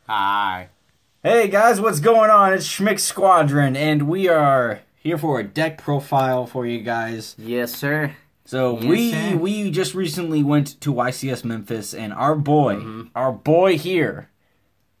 Hi. Hey guys, what's going on? It's Schmick Squadron, and we are here for a deck profile for you guys. Yes, sir. So Yes, sir. we just recently went to YCS Memphis, and our boy here,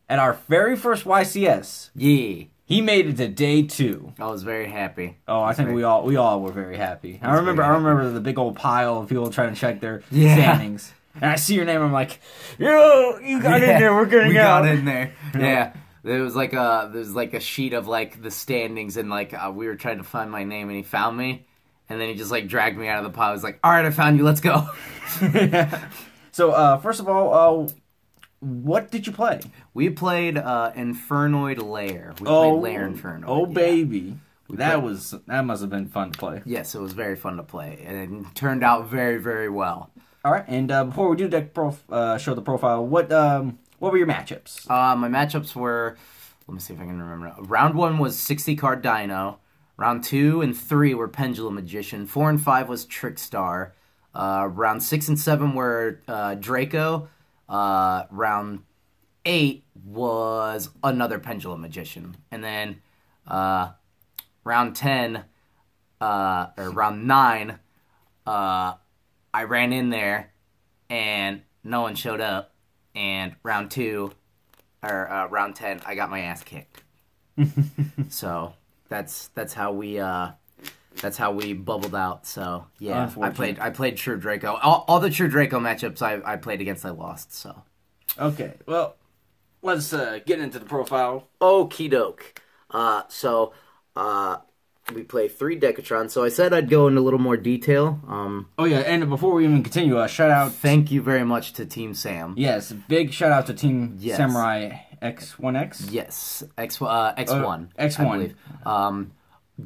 at our very first YCS, Yeah. he made it to day 2. I was very happy. Oh, I think we all were very happy. I remember the big old pile of people trying to check their Yeah. standings. And I see your name, I'm like, yo, you got in there, we're getting We out. got in there. Yeah. There was like a sheet of like the standings, and like we were trying to find my name, and he found me, and then he just like dragged me out of the pile. He was like, "All right, I found you. Let's go." So, first of all, what did you play? We played Infernoid Lair. We played Lair Infernoid. Oh, yeah. baby. That must have been fun to play. Yes, it was very fun to play, and it turned out very, very well. All right, and before we do deck show the profile, what were your matchups? My matchups were, let me see if I can remember. Round 1 was 60 card Dino. Round 2 and 3 were Pendulum Magician. 4 and 5 was Trickstar. Round 6 and 7 were Draco. Round 8 was another Pendulum Magician. And then round 10, or round 9, I ran in there and no one showed up. And round 2, or round 10, I got my ass kicked. So that's how we bubbled out. So yeah, I played True Draco. All the True Draco matchups I played against, I lost. So okay, well, let's get into the profile. okie doke. We play 3 Decatrons. So I said I'd go into a little more detail. Oh yeah, and before we even continue, shout out. Thank you very much to Team Sam. Yes, big shout out to Team Samurai X1X. Yes, X1. X1. I believe.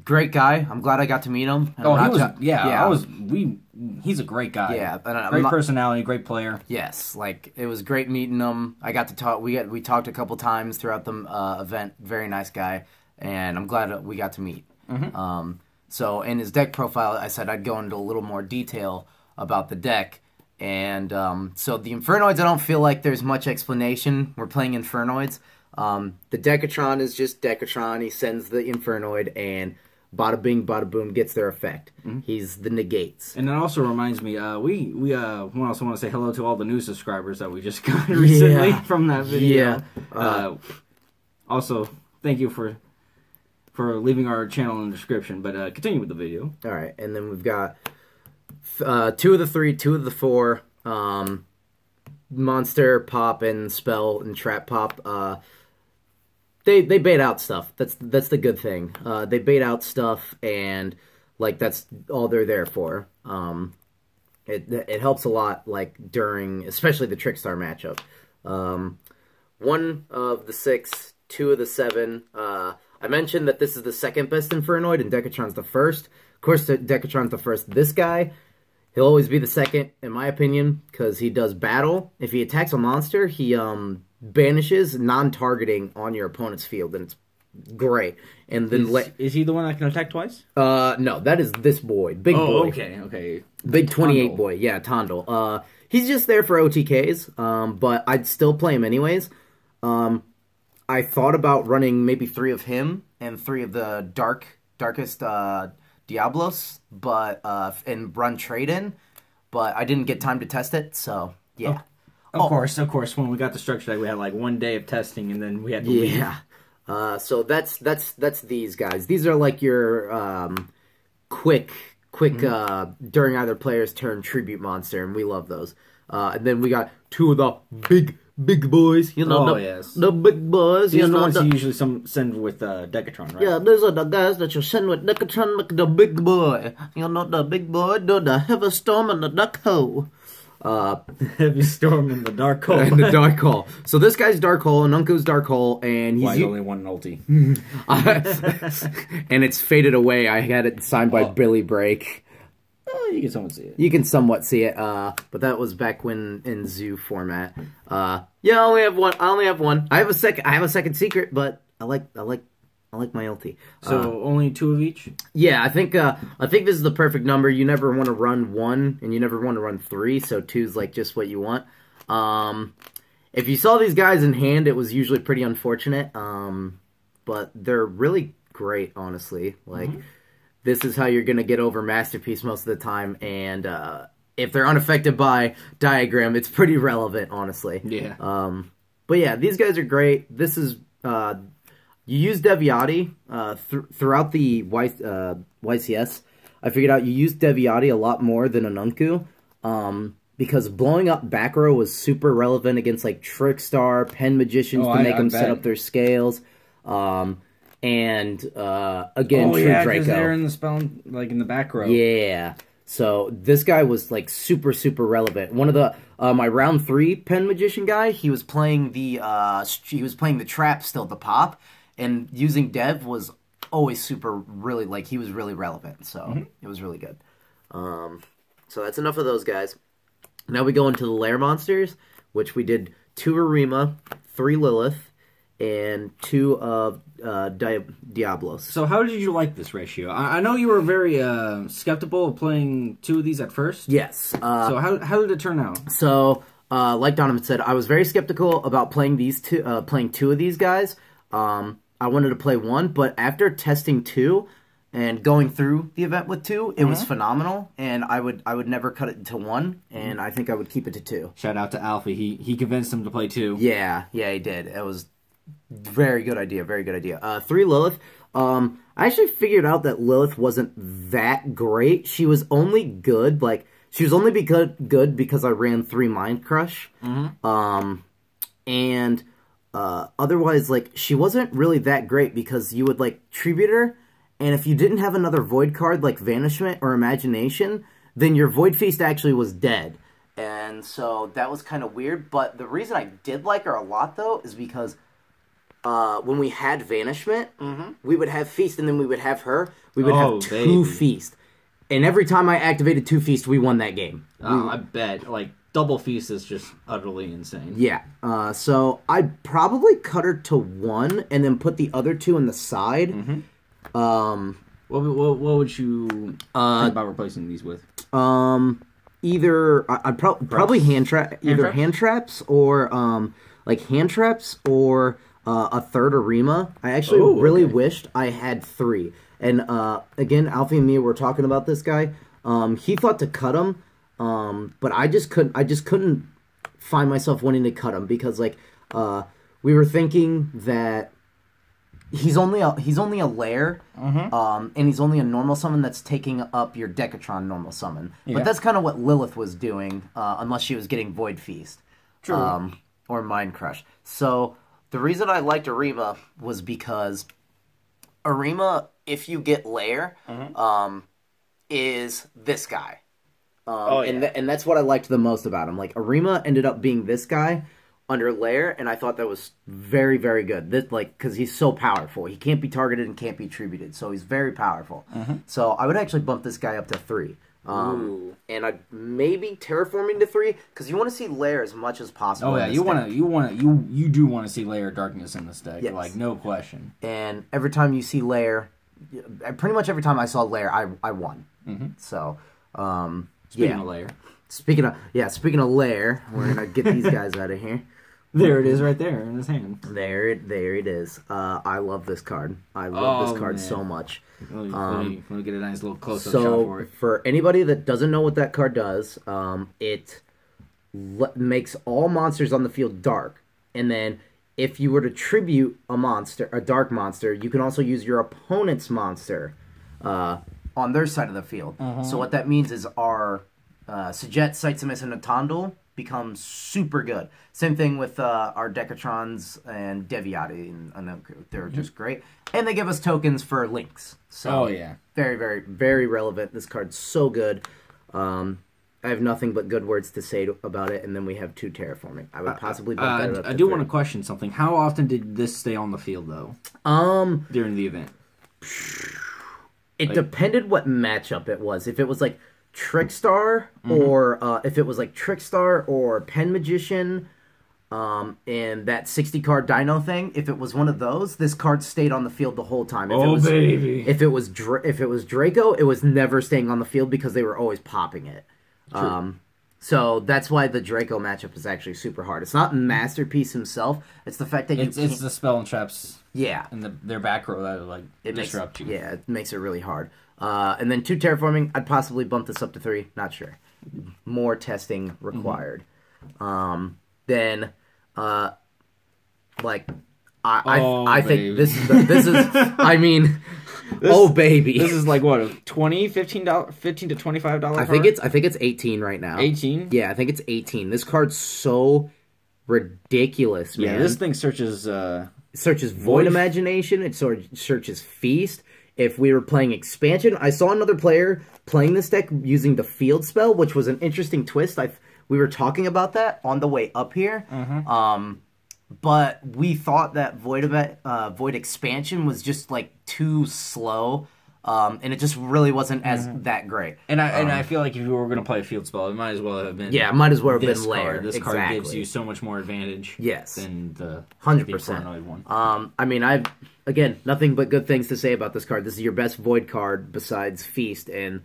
Great guy. I'm glad I got to meet him. And he's a great guy. Yeah, great personality, great player. Yes, like it was great meeting him. I got to talk. We talked a couple times throughout the event. Very nice guy, and I'm glad we got to meet. So in his deck profile, I said I'd go into a little more detail about the deck. And so the Infernoids, I don't feel like there's much explanation. We're playing Infernoids. The Decatron is just Decatron. He sends the Infernoid, and bada bing, bada boom, gets their effect. He's the negates. And it also reminds me, we also want to say hello to all the new subscribers that we just got recently from that video. Yeah. Also, thank you for leaving our channel in the description, but continue with the video. All right, and then we've got 2 of the 3, 2 of the 4, Monster, Pop, and Spell, and Trap Pop. They bait out stuff. That's the good thing. They bait out stuff, and like that's all they're there for. It helps a lot, like during especially the Trickstar matchup. 1 of the 6, 2 of the 7. I mentioned that this is the second best Infernoid, and Decatron's the first. Of course, Decatron's the first. This guy, he'll always be the second, in my opinion, because he does battle. If he attacks a monster, he banishes non-targeting on your opponent's field, and it's great. And then is he the one that can attack twice? No, that is this boy, big boy. Okay. Big 28 boy, yeah, Tondal. He's just there for OTKs, but I'd still play him anyways. I thought about running maybe 3 of him and 3 of the darkest Diablos, but and run trade-in, but I didn't get time to test it, so yeah. Of course. When we got the structure deck, we had like 1 day of testing, and then we had to leave. Yeah. So that's these guys. These are like your quick during either player's turn tribute monster, and we love those. And then we got 2 of the big boys, you know, the big boys. These are the ones you usually send with Decatron, right? Yeah, those are the guys that you send with Decatron, like the big boy. You know, the big boy, the heavy storm and the dark hole. Heavy storm in the dark hole. And the dark hole. So this guy's dark hole, and Unko's dark hole, and he's only 1 ulti. And it's faded away. I had it signed by Billy Break. You can somewhat see it. You can somewhat see it, but that was back when in Zoo format. Yeah, I only have one. I have a second secret, but I like my ulti. So only 2 of each? Yeah, I think this is the perfect number. You never want to run 1, and you never want to run 3, so 2's like just what you want. if you saw these guys in hand, it was usually pretty unfortunate. But they're really great, honestly. Like, this is how you're going to get over Masterpiece most of the time. And if they're unaffected by Diagram, it's pretty relevant, honestly. Yeah. But yeah, these guys are great. This is... you use Deviati throughout the YCS. I figured out you use Deviati a lot more than Anunku. Because blowing up back row was super relevant against like Trickstar, Pen Magicians to make them set up their scales. Again, True Draco. They're in the spell, like in the back row. Yeah. So this guy was like super relevant. One of the my round 3 Pen Magician guy, he was playing the trap still to pop, and using Dev was always he was really relevant. So it was really good. So that's enough of those guys. Now we go into the Lair monsters, which we did 2 Arima, 3 Lilith, and 2 of Diablos. So how did you like this ratio? I know you were very skeptical of playing 2 of these at first. Yes. So how did it turn out? So, like Donovan said, I was very skeptical about playing 2 of these guys. I wanted to play 1, but after testing 2... and going through the event with 2, it was phenomenal, and I would never cut it to 1, and I think I would keep it to 2. Shout out to Alfie. He convinced him to play 2. Yeah, he did. It was very good idea, 3 Lilith. I actually figured out that Lilith wasn't that great. She was only good, good because I ran 3 Mind Crush. Otherwise, like, she wasn't really that great because you would, like, tribute her. And if you didn't have another Void card like Vanishment or Imagination, then your Void Feast actually was dead. And so that was kind of weird. But the reason I did like her a lot, though, is because when we had Vanishment, we would have Feast and then we would have her. We would have 2 Feast. And every time I activated 2 Feast, we won that game. I bet. Like, double Feast is just utterly insane. Yeah. So I'd probably cut her to 1 and then put the other 2 on the side. What would you think about replacing these with? Either I'd probably hand traps or hand traps or a 3rd Arima. I actually really wished I had 3. And again, Alfie and me were talking about this guy. He thought to cut him, but I just couldn't find myself wanting to cut him because we were thinking that he's only a Lair, and he's only a normal summon that's taking up your Decatron normal summon. Yeah. But that's kind of what Lilith was doing, unless she was getting Void Feast. True. Or Mind Crush. So the reason I liked Arima was because Arima, if you get Lair, is this guy. And that's what I liked the most about him. Like, Arima ended up being this guy under Lair, and I thought that was very, very good. Because he's so powerful. He can't be targeted and can't be tributed, so he's very powerful. So I would actually bump this guy up to 3. And I'd maybe terraforming to 3, because you want to see Lair as much as possible. Oh yeah, you do want to see Lair Darkness in this deck, like no question. And every time you see Lair, pretty much every time I saw Lair, I won. So, speaking of Lair. Speaking of Lair, we're gonna get these guys out of here. There it is, right there in his hand. There it is. I love this card. I love this card so much. Let me get a nice little close-up shot for it. For anybody that doesn't know what that card does, it makes all monsters on the field dark, and then if you were to tribute a dark monster, you can also use your opponent's monster on their side of the field. So what that means is our Sajet, Saitsemis, and Natandel become super good. Same thing with our Decatrons and Deviati and Anunku. They're just great. And they give us tokens for links. So very, very, very relevant. This card's so good. I have nothing but good words to say about it, and then we have 2 terraforming. I would possibly bump that up to 3. Want to question something. How often did this stay on the field, though? During the event? It depended what matchup it was. If it was like Trickstar, or if it was like Trickstar or Pen Magician, and that 60 card Dino thing, if it was one of those, this card stayed on the field the whole time. Baby! If it was Draco, it was never staying on the field because they were always popping it. So that's why the Draco matchup is actually super hard. It's not Masterpiece himself. It's the fact that it's the spell and traps. Yeah. And their back row that disrupt you. Yeah, it makes it really hard. And then 2 terraforming, I'd possibly bump this up to 3. Not sure. More testing required. Then, I think this is I mean, baby. This is like what, $15 to $25 card? I think it's 18 right now. 18? Yeah, I think it's 18. This card's so ridiculous, man. Yeah, this thing searches Void Imagination, it searches Feast. If we were playing Expansion, I saw another player playing this deck using the Field spell, which was an interesting twist. We were talking about that on the way up here. But we thought that Void Expansion was just like too slow, and it just really wasn't that great. And I feel like if you were going to play a Field spell, it might as well have been. Yeah, it might as well have been Lair. This card gives you so much more advantage. Yes, than the 100%. Infernoid one. I mean, again nothing but good things to say about this card. This is your best Void card besides Feast, and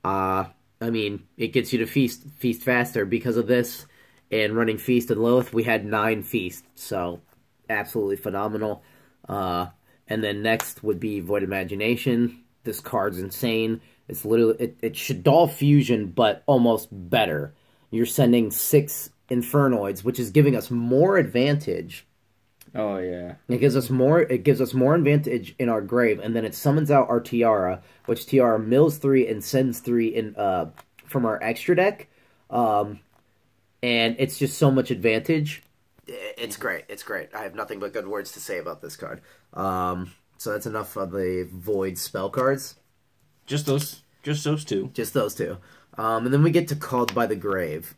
I mean, it gets you to feast faster because of this. And running Feast and Lilith, we had 9 Feast, so absolutely phenomenal. And then next would be Void Imagination. This card's insane. It's literally it should dull Fusion, but almost better. You're sending 6 Infernoids, which is giving us more advantage. Oh yeah, it gives us more advantage in our grave, and then it summons out our Tiara, which Tiara mills 3 and sends 3 in from our extra deck. And it's just so much advantage. It's great. It's great. I have nothing but good words to say about this card. So that's enough of the Void spell cards. Just those 2. Just those 2. And then we get to Called by the Grave.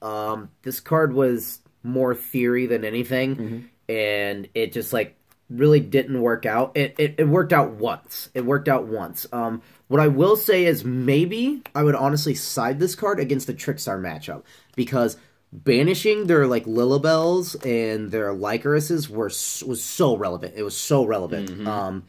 This card was more theory than anything. And it just, like, really didn't work out. It worked out once. What I will say is maybe I would honestly side this card against the Trickstar matchup. Because banishing their like Lilibels and their Lycorises was so relevant. It was so relevant.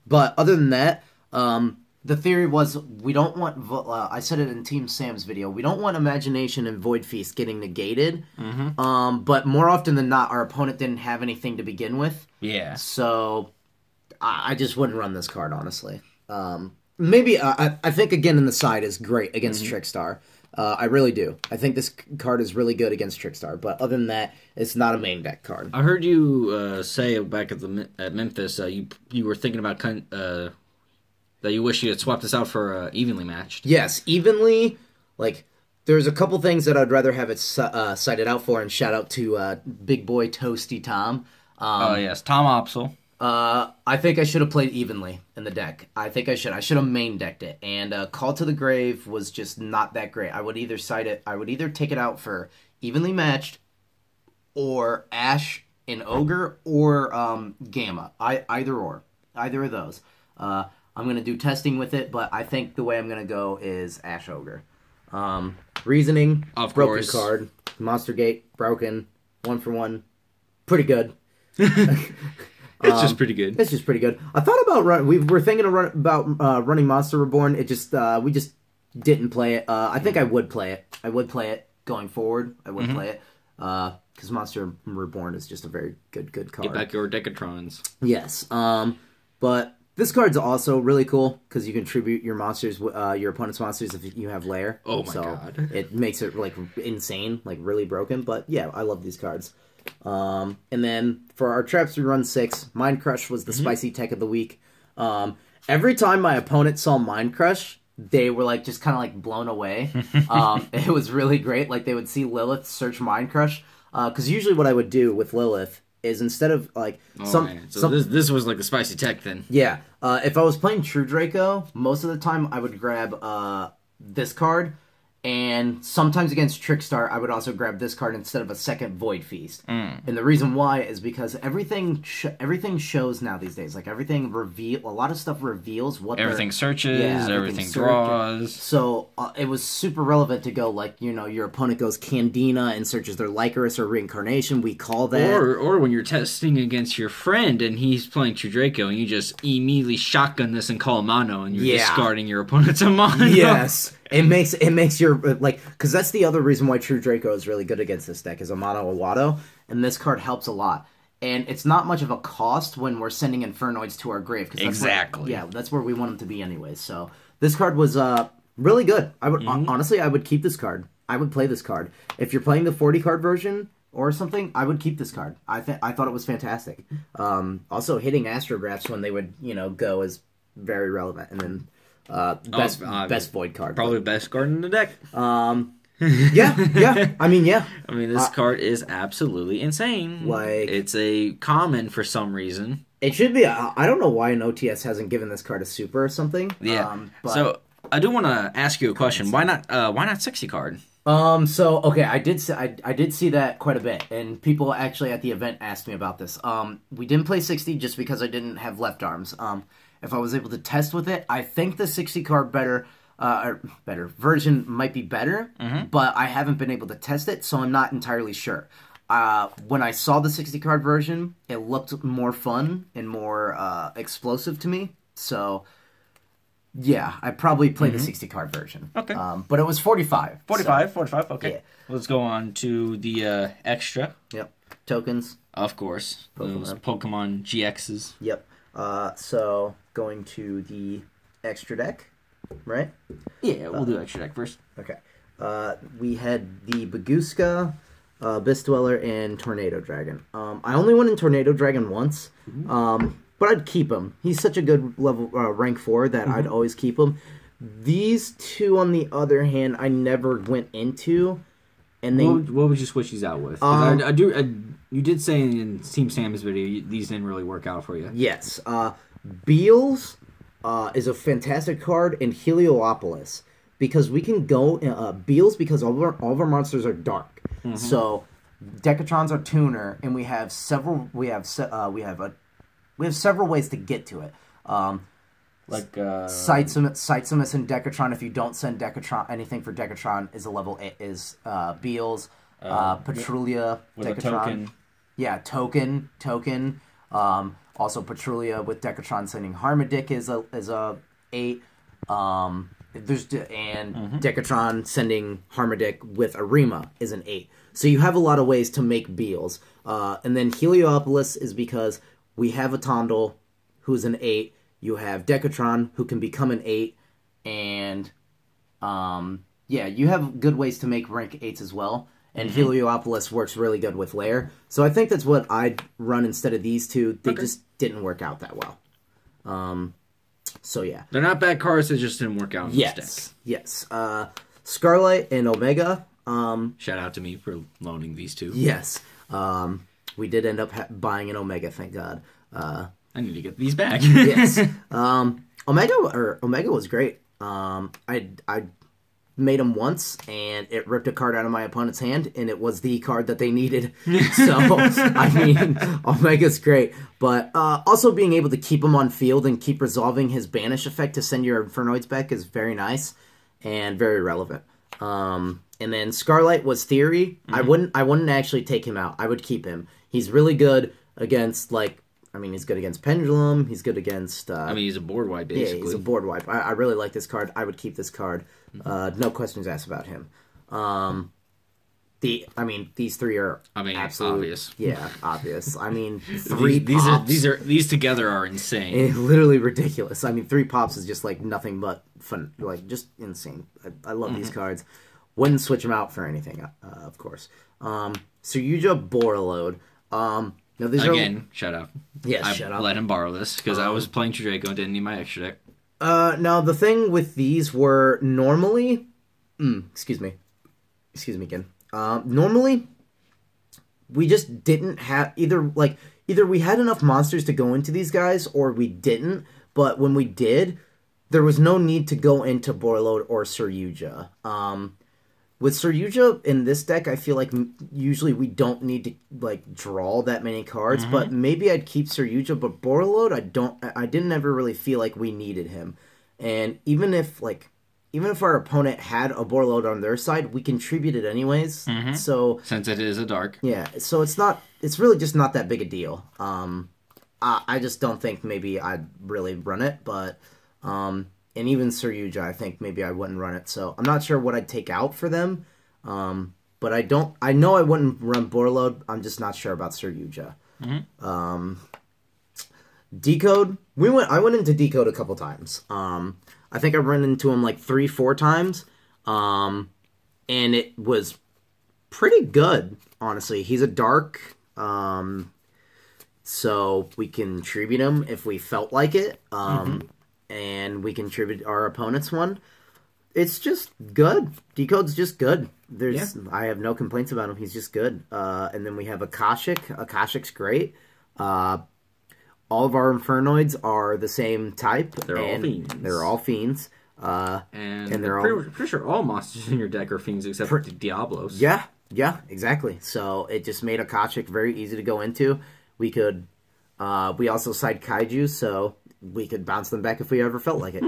But other than that, the theory was we don't want. I said it in Team Sam's video. We don't want Imagination and Void Feast getting negated. But more often than not, our opponent didn't have anything to begin with. Yeah. So I just wouldn't run this card honestly. Maybe I think again in the side is great against Trickstar. I really do. I think this card is really good against Trickstar, but other than that, it's not a main deck card. I heard you say back at Memphis, you were thinking about that you wish you had swapped this out for Evenly Matched. Yes, Evenly. Like, there's a couple things that I'd rather have it cited out for, and shout out to Big Boy Toasty Tom. Oh yes, Tom Opsel. I think I should have played Evenly in the deck. I think I should. I should have main decked it. And Call to the Grave was just not that great. I would either take it out for Evenly Matched, or Ash in Ogre, or Gamma. Either of those. I'm gonna do testing with it, but I think the way I'm gonna go is Ash Ogre. Reasoning, of broken course. card, Monster Gate, broken, 1-for-1, pretty good. It's just pretty good. It's just pretty good. I thought about we were thinking about running Monster Reborn. It just we just didn't play it. I think I would play it. I would play it going forward. I would play it because Monster Reborn is just a very good card. Get back your Decatrons. Yes. But this card's also really cool because you can tribute your monsters, your opponent's monsters, if you have Lair. Oh my god! It makes it like insane, like really broken. But yeah, I love these cards. And then for our traps, we run 6. Mind Crush was the spicy tech of the week. Every time my opponent saw Mind Crush, they were like just kind of like blown away. It was really great. Like they would see Lilith search Mind Crush, because usually what I would do with Lilith is instead of like this was like the spicy tech then. Yeah. If I was playing True Draco, most of the time I would grab this card. And sometimes against Trickstar, I would also grab this card instead of a second Void Feast. And the reason why is because everything shows now these days. Like a lot of stuff reveals what everything searches, everything draws. So it was super relevant to go like, you know, your opponent goes Candina and searches their Lycoris or Reincarnation. We call that. Or when you're testing against your friend and he's playing True Draco and you just immediately shotgun this and call a mono and you're discarding your opponent's mono. Yes. It makes your, like, because that's the other reason why True Draco is really good against this deck, is a mono Awato, and this card helps a lot. And it's not much of a cost when we're sending Infernoids to our grave. Cause exactly. That's where we want them to be anyways. So this card was really good. I would honestly, I would keep this card. I would play this card. If you're playing the 40 card version or something, I would keep this card. I thought it was fantastic. Also, hitting astrographs when they would go is very relevant. And then best void card. Probably best card in the deck. Yeah. I mean, this card is absolutely insane. Like, it's a common for some reason. It should be. I don't know why an OTS hasn't given this card a super or something. Yeah. So I do want to ask you a question. Why not 60 card? So okay, I did see that quite a bit, and people actually at the event asked me about this. We didn't play 60 just because I didn't have left arms. If I was able to test with it, I think the 60 card version might be better, but I haven't been able to test it, so I'm not entirely sure. When I saw the 60 card version, it looked more fun and more explosive to me. So yeah, I probably played the 60 card version. Okay. But it was 45. 45, okay. Yeah. Let's go on to the extra. Yep. Tokens. Of course. Those Pokemon GXs. Yep. So going to the extra deck, right? Yeah, we'll do extra deck first. Okay. We had the Baguska, Abyss Dweller, and Tornado Dragon. I only went in Tornado Dragon once, but I'd keep him. He's such a good level rank 4 that I'd always keep him. These two, on the other hand, I never went into. And they, what would you switch these out with? You did say in Team Sam's video these didn't really work out for you. Yes. Beals is a fantastic card, and Heliopolis, because we can go Beals because all of our monsters are dark. So Decatrons are tuner, and we have several ways to get to it. Like Sightsumus and Decatron. If you don't send Decatron, anything for Decatron is a level 8 is Beals, Patrulia, with Decatron. A token. Yeah, token. Also Patrulia with Decatron sending Harmadic is a 8. Decatron sending Harmadic with Arima is an 8. So you have a lot of ways to make Beals. And then Heliopolis is because we have a Tondel who's an 8. You have Decatron who can become an 8. And you have good ways to make rank 8s as well. And Heliopolis works really good with Lair. So I think that's what I'd run instead of these two. They just didn't work out that well. So yeah. They're not bad cards, they just didn't work out in this deck. Yes. Scarlight and Omega. Shout out to me for loaning these two. Yes. We did end up buying an Omega, thank God. I need to get these back. Yes. Omega was great. I made him once, and it ripped a card out of my opponent's hand, and it was the card that they needed. So, I mean, Omega's great. But also being able to keep him on field and keep resolving his banish effect to send your Infernoids back is very nice and very relevant. And then Scarlight was Theory. I wouldn't actually take him out. I would keep him. He's really good against, he's good against Pendulum. He's good against... he's a board wipe, basically. Yeah, he's a board wipe. I really like this card. I would keep this card. No questions asked about him. These three are obvious. Yeah, obvious. I mean, these together are insane. It's literally ridiculous. I mean, 3 pops is just nothing but fun, just insane. I love these cards. Wouldn't switch them out for anything, of course. Syuja Borreload. Now these shout out. Yes, shout out. Let him borrow this because I was playing Draco and didn't need my extra deck. Now the thing with these were normally, excuse me again. Normally, we just didn't have either we had enough monsters to go into these guys or we didn't. But when we did, there was no need to go into Borreload or Syuja. With Syuja in this deck, I feel like usually we don't need to draw that many cards, but maybe I'd keep Syuja, but Borreload, I didn't ever really feel like we needed him. And even if our opponent had a Borreload on their side, we contributed anyways. So since it is a dark. Yeah, so it's really just not that big a deal. I just don't think maybe I'd really run it, but and even Saryuja, I think maybe I wouldn't run it. So I'm not sure what I'd take out for them. But I know I wouldn't run Borload. I'm just not sure about Saryuja. Decode. I went into Decode a couple times. I think I ran into him like 3-4 times. And it was pretty good, honestly. He's a dark, so we can tribute him if we felt like it. And we can tribute our opponent's one. It's just good. Decode's just good. I have no complaints about him. He's just good. And then we have Akashic. Akashic's great. All of our Infernoids are the same type. They're all fiends. They're all fiends. And they're pretty sure all monsters in your deck are fiends except for Diablos. Yeah, exactly. So it just made Akashic very easy to go into. We could, we also side Kaiju, so we could bounce them back if we ever felt like it.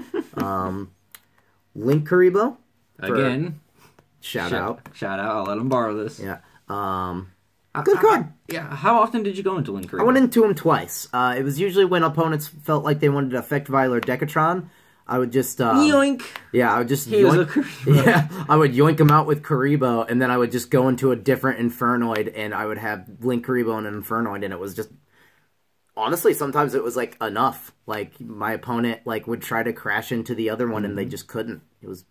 Link Karibo. Again. Shout out. I'll let him borrow this. Yeah. Good card. How often did you go into Link Karibo? I went into him twice. It was usually when opponents felt like they wanted to affect Vile or Decatron. I would just yoink. Yeah, I would just yoink. Yeah, I would yoink him out with Karibo, and then I would just go into a different Infernoid, and I would have Link Karibo and an Infernoid, and it was just honestly sometimes it was like enough. Like my opponent like would try to crash into the other one, and they just couldn't. It was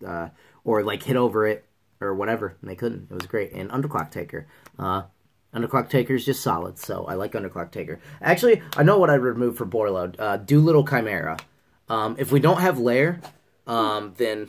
or like hit over it or whatever, and they couldn't. It was great. And Underclock Taker. Underclock Taker is just solid, so I like Underclock Taker. Actually, I know what I'd remove for Borload. Doolittle Chimera. If we don't have Lair, then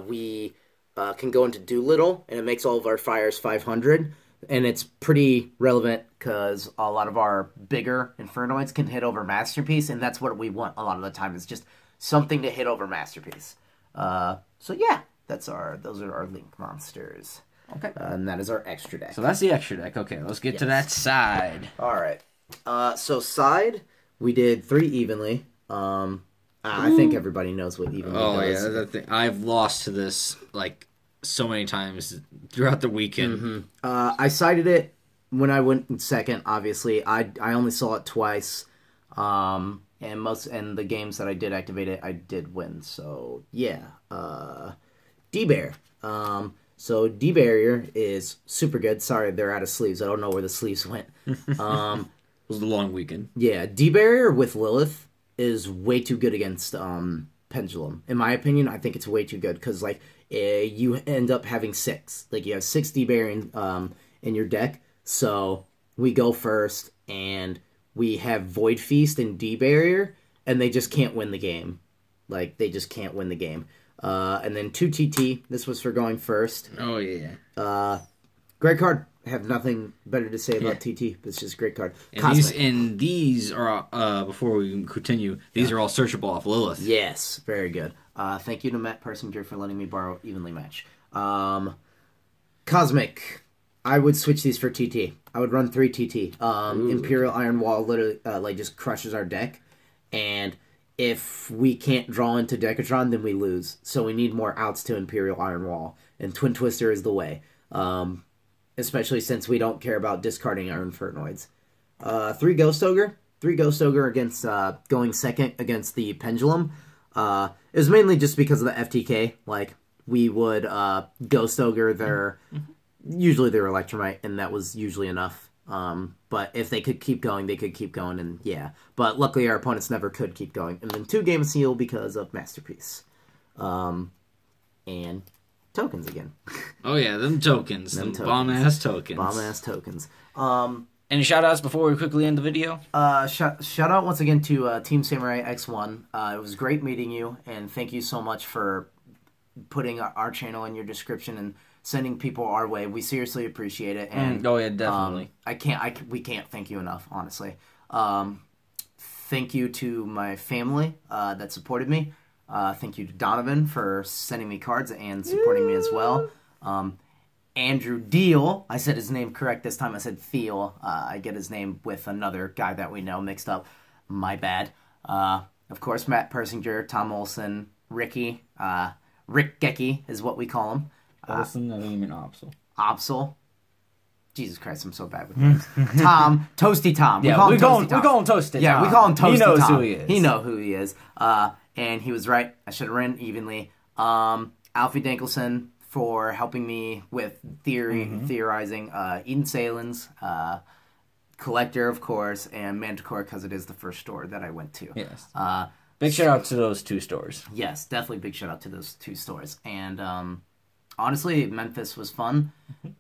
we can go into Doolittle, and it makes all of our fires 500, and it's pretty relevant because a lot of our bigger Infernoids can hit over Masterpiece, and that's what we want a lot of the time, is just something to hit over Masterpiece. So yeah, those are our Link monsters. Okay. And that is our extra deck. So that's the extra deck. Okay, let's get to that side. All right. So side, we did 3 evenly. I think everybody knows what evenly does. Oh, yeah. I've lost to this, like, so many times throughout the weekend. I sided it when I went in second, obviously. I only saw it twice. And the games that I did activate it, I did win. So, yeah. D-Bear. So D-Barrier is super good. Sorry, they're out of sleeves. I don't know where the sleeves went. It was the long weekend. Yeah, D-Barrier with Lilith is way too good against Pendulum. In my opinion, I think it's way too good because like you end up having 6. Like you have 6 D-Barrier in your deck. So we go first and we have Void Feast and D-Barrier, and they just can't win the game. Like they just can't win the game. And then 2 TT. This was for going first. Oh, yeah. Great card. I have nothing better to say about TT. It's just a great card. And these are, before we continue, these are all searchable off Lilith. Yes, very good. Thank you to Matt Persinger for letting me borrow Evenly Match. Cosmic. I would switch these for TT. I would run 3 TT. Imperial Iron Wall literally like just crushes our deck. And if we can't draw into Decatron, then we lose. So we need more outs to Imperial Iron Wall. And Twin Twister is the way. Especially since we don't care about discarding our Infernoids. 3 Ghost Ogre. 3 Ghost Ogre against going second against the Pendulum. It was mainly just because of the FTK. Like, we would Ghost Ogre their... Usually their Electromite, and that was usually enough. But if they could keep going, they could keep going, and yeah. But luckily our opponents never could keep going. And then 2 Game of Seal because of Masterpiece. And tokens again. Oh yeah, them tokens. Bomb-ass tokens. Bomb-ass tokens. Any shout-outs before we quickly end the video? Shout out once again to Team Samurai X1. It was great meeting you, and thank you so much for putting our channel in your description and sending people our way. We seriously appreciate it. And oh yeah, definitely. We can't thank you enough, honestly. Thank you to my family that supported me. Thank you to Donovan for sending me cards and supporting me as well. Andrew Deal, I said his name correct this time. I said Thiel. I get his name with another guy that we know mixed up. My bad. Of course, Matt Persinger, Tom Olson, Ricky. Rick Gecky is what we call him. Olson, I don't mean Opsel. Opsel. Jesus Christ, I'm so bad with names. Tom, Toasty Tom. Yeah, we call him Toasty Tom. Yeah, we call him Toasty Tom. He knows who he is. He knows who he is. and he was right. I should have ran evenly. Alfie Dankelson for helping me with theorizing. Eden Salins, Collector, of course, and Manticore, because it is the first store that I went to. Yes. Big shout out to those 2 stores. Yes, definitely big shout out to those 2 stores. And honestly, Memphis was fun,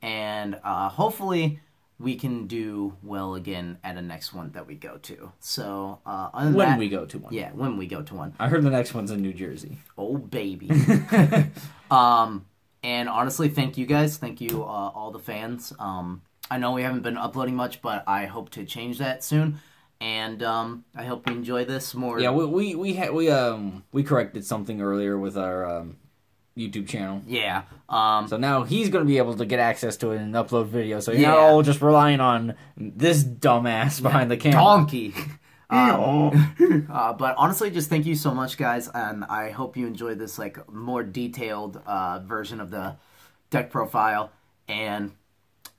and hopefully we can do well again at a next one that we go to. So, when we go to one. Yeah, when we go to one. I heard the next one's in New Jersey. Oh, baby. And honestly, thank you guys. Thank you, all the fans. I know we haven't been uploading much, but I hope to change that soon. And I hope you enjoy this more. Yeah, we corrected something earlier with our YouTube channel. Yeah. So now he's going to be able to get access to it and upload videos. So you're not all just relying on this dumbass behind the camera. Donkey. But honestly, just thank you so much, guys, and I hope you enjoy this like more detailed version of the deck profile. And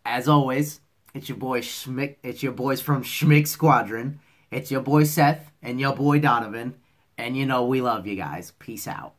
as always, it's your boy Schmick. It's your boys from Schmick Squadron. It's your boy Seth and your boy Donovan. And you know we love you guys. Peace out.